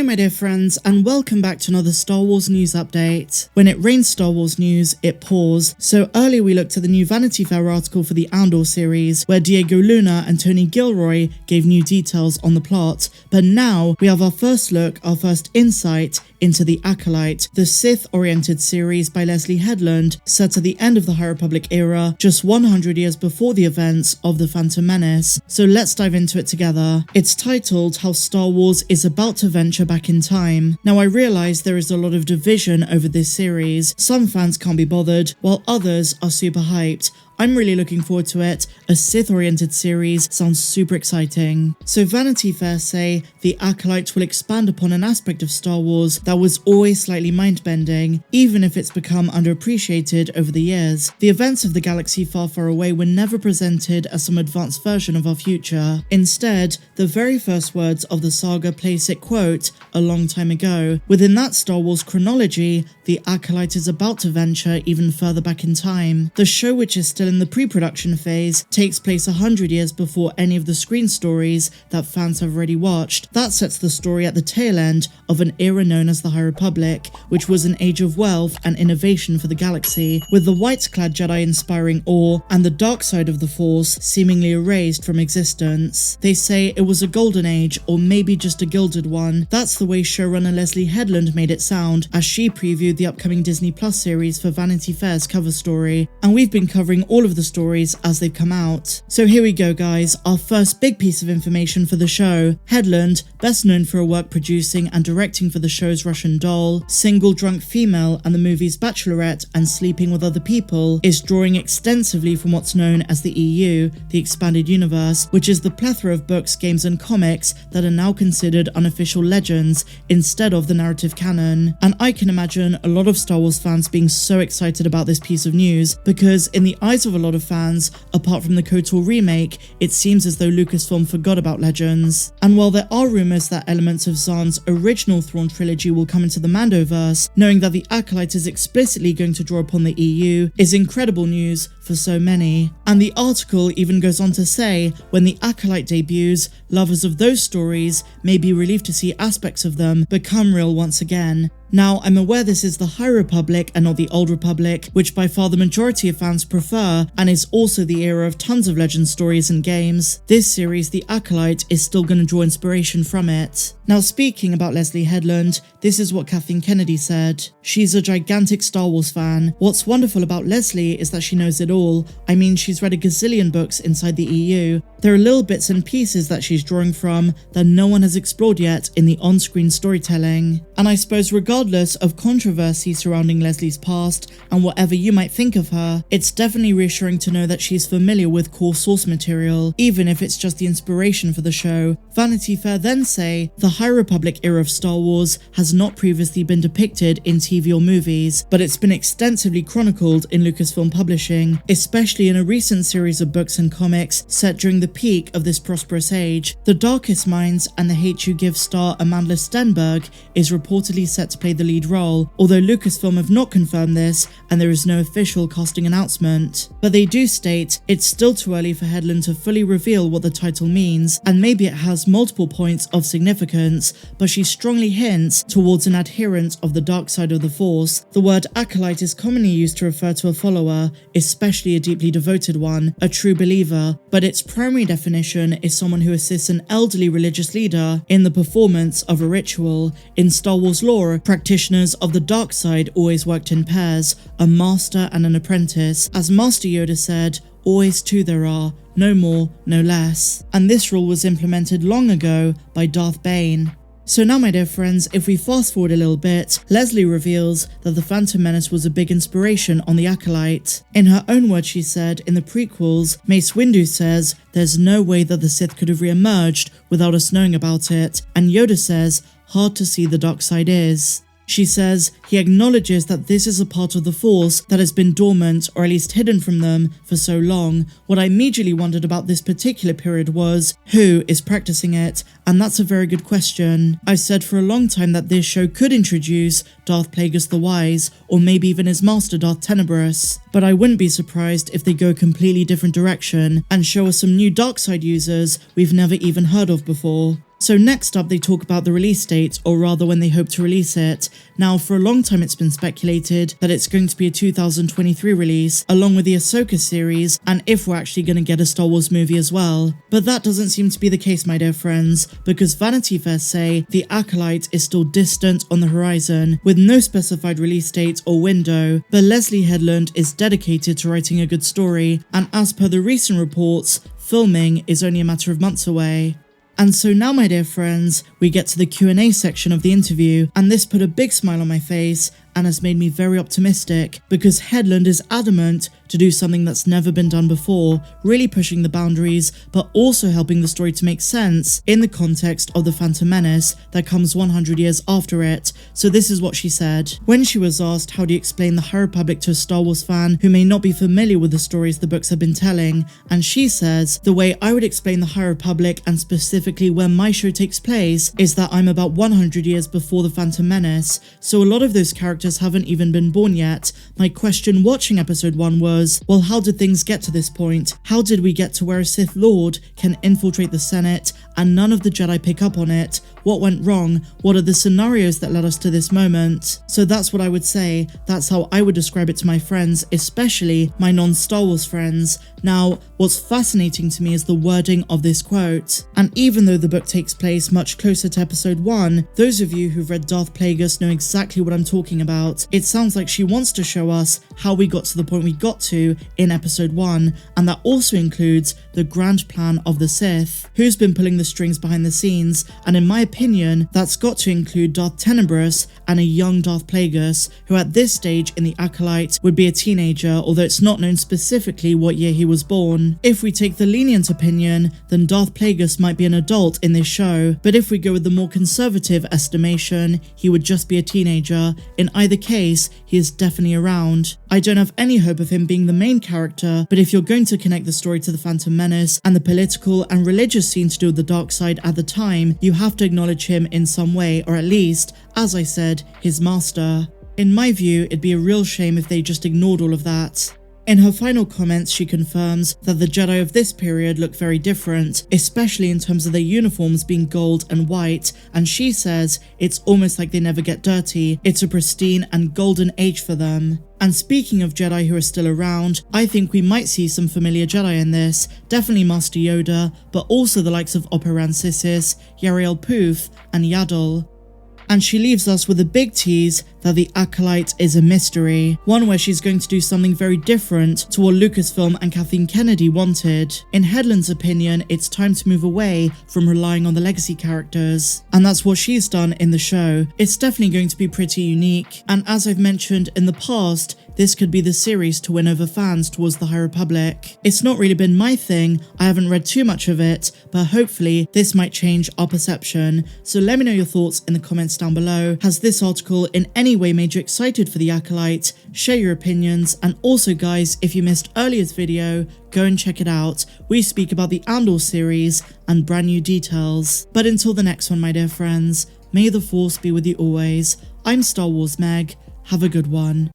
my dear friends, and welcome back to another Star Wars news update. When it rains Star Wars news, it pours. So earlier we looked at the new Vanity Fair article for the Andor series, where Diego Luna and Tony Gilroy gave new details on the plot. But now we have our first look, our first insight into the Acolyte, the Sith-oriented series by Leslye Headland, set at the end of the High Republic era, just 100 years before the events of the Phantom Menace. So let's dive into it together. It's titled How Star Wars is About to Venture Back in Time. Now I realise there is a lot of division over this series. Some fans can't be bothered, while others are super hyped. I'm really looking forward to it. A Sith-oriented series sounds super exciting. So Vanity Fair say the Acolyte will expand upon an aspect of Star Wars that was always slightly mind-bending, even if it's become underappreciated over the years. The events of the galaxy far, far away were never presented as some advanced version of our future. Instead, the very first words of the saga place it, quote, a long time ago. Within that Star Wars chronology, the Acolyte is about to venture even further back in time. The show, which is still in the pre-production phase, takes place 100 years before any of the screen stories that fans have already watched. That sets the story at the tail end of an era known as the High Republic, which was an age of wealth and innovation for the galaxy, with the white-clad Jedi inspiring awe and the dark side of the Force seemingly erased from existence. They say it was a golden age, or maybe just a gilded one. That's the way showrunner Leslye Headland made it sound as she previewed the upcoming Disney Plus series for Vanity Fair's cover story, and we've been covering all of the stories as they've come out. So here we go guys, our first big piece of information for the show. Headland, best known for her work producing and directing for the show's Russian Doll, Single Drunk Female and the movies Bachelorette and Sleeping with Other People, is drawing extensively from what's known as the EU, the Expanded Universe, which is the plethora of books, games and comics that are now considered unofficial legends instead of the narrative canon. And I can imagine a lot of Star Wars fans being so excited about this piece of news, because in the eyes of a lot of fans, apart from the KOTOR remake, it seems as though Lucasfilm forgot about Legends. And while there are rumours that elements of Zahn's original Thrawn trilogy will come into the Mandoverse, knowing that the Acolyte is explicitly going to draw upon the EU is incredible news for so many. And the article even goes on to say, when the Acolyte debuts, lovers of those stories may be relieved to see aspects of them become real once again. Now, I'm aware this is the High Republic and not the Old Republic, which by far the majority of fans prefer, and is also the era of tons of legend stories and games. This series, The Acolyte, is still going to draw inspiration from it. Now, speaking about Leslye Headland, this is what Kathleen Kennedy said. She's a gigantic Star Wars fan. What's wonderful about Leslye is that she knows it all. I mean, she's read a gazillion books inside the EU. There are little bits and pieces that she's drawing from that no one has explored yet in the on-screen storytelling. And I suppose regardless of controversy surrounding Leslie's past and whatever you might think of her, it's definitely reassuring to know that she's familiar with core source material, even if it's just the inspiration for the show. Vanity Fair then say, the High Republic era of Star Wars has not previously been depicted in TV or movies, but it's been extensively chronicled in Lucasfilm publishing, especially in a recent series of books and comics set during the peak of this prosperous age. The Darkest Minds and the Hate You Give star Amandla Stenberg is reportedly set to play the lead role, although Lucasfilm have not confirmed this and there is no official casting announcement. But they do state it's still too early for Headland to fully reveal what the title means, and maybe it has multiple points of significance, but she strongly hints towards an adherent of the dark side of the Force. The word Acolyte is commonly used to refer to a follower, especially a deeply devoted one, a true believer, but its primary definition is someone who assists an elderly religious leader in the performance of a ritual. In Star Wars lore, practitioners of the dark side always worked in pairs, a master and an apprentice. As Master Yoda said, always two there are, no more, no less. And this rule was implemented long ago by Darth Bane. So now my dear friends, if we fast forward a little bit, Leslye reveals that the Phantom Menace was a big inspiration on the Acolyte. In her own words she said, in the prequels, Mace Windu says, there's no way that the Sith could have re-emerged without us knowing about it, and Yoda says, hard to see the dark side is. She says he acknowledges that this is a part of the Force that has been dormant or at least hidden from them for so long. What I immediately wondered about this particular period was, who is practicing it? And that's a very good question. I've said for a long time that this show could introduce Darth Plagueis the Wise, or maybe even his master Darth Tenebrous. But I wouldn't be surprised if they go a completely different direction and show us some new dark side users we've never even heard of before. So next up, they talk about the release date, or rather when they hope to release it. Now, for a long time it's been speculated that it's going to be a 2023 release, along with the Ahsoka series, and if we're actually going to get a Star Wars movie as well. But that doesn't seem to be the case, my dear friends, because Vanity Fair say the Acolyte is still distant on the horizon, with no specified release date or window, but Leslye Headland is dedicated to writing a good story, and as per the recent reports, filming is only a matter of months away. And so now, my dear friends, we get to the Q&A section of the interview, and this put a big smile on my face and has made me very optimistic, because Headland is adamant to do something that's never been done before, really pushing the boundaries, but also helping the story to make sense in the context of the Phantom Menace that comes 100 years after it. So this is what she said. When she was asked how do you explain the High Republic to a Star Wars fan who may not be familiar with the stories the books have been telling, and she says, the way I would explain the High Republic, and specifically where my show takes place, is that I'm about 100 years before the Phantom Menace, so a lot of those characters haven't even been born yet. My question watching episode 1 was, well, how did things get to this point? How did we get to where a Sith Lord can infiltrate the Senate and none of the Jedi pick up on it? What went wrong? What are the scenarios that led us to this moment? So that's what I would say. That's how I would describe it to my friends, especially my non-Star Wars friends. Now, what's fascinating to me is the wording of this quote. And even though the book takes place much closer to episode 1, those of you who've read Darth Plagueis know exactly what I'm talking about. It sounds like she wants to show us how we got to the point we got to in episode 1, and that also includes the grand plan of the Sith, who's been pulling the strings behind the scenes, and in my opinion, that's got to include Darth Tenebrous and a young Darth Plagueis, who at this stage in the Acolyte would be a teenager, although it's not known specifically what year he was born. If we take the lenient opinion, then Darth Plagueis might be an adult in this show, but if we go with the more conservative estimation, he would just be a teenager. In either case, he is definitely around. I don't have any hope of him being the main character, but if you're going to connect the story to the Phantom Menace and the political and religious scene to do with the dark side at the time, you have to acknowledge him in some way, or at least, as I said, his master. In my view, it'd be a real shame if they just ignored all of that. In her final comments, she confirms that the Jedi of this period look very different, especially in terms of their uniforms being gold and white, and she says it's almost like they never get dirty. It's a pristine and golden age for them. And speaking of Jedi who are still around, I think we might see some familiar Jedi in this, definitely Master Yoda, but also the likes of Operan Sissis, Yarael Poof, and Yaddle. And she leaves us with a big tease that the Acolyte is a mystery, one where she's going to do something very different to what Lucasfilm and Kathleen Kennedy wanted. In Headland's opinion, it's time to move away from relying on the legacy characters, and that's what she's done in the show. It's definitely going to be pretty unique, and as I've mentioned in the past, this could be the series to win over fans towards the High Republic. It's not really been my thing, I haven't read too much of it, but hopefully this might change our perception. So let me know your thoughts in the comments down below. Has this article in any way made you excited for the Acolyte? Share your opinions, and also guys, if you missed earlier's video, go and check it out. We speak about the Andor series and brand new details. But until the next one, my dear friends, may the Force be with you always. I'm Star Wars Meg, have a good one.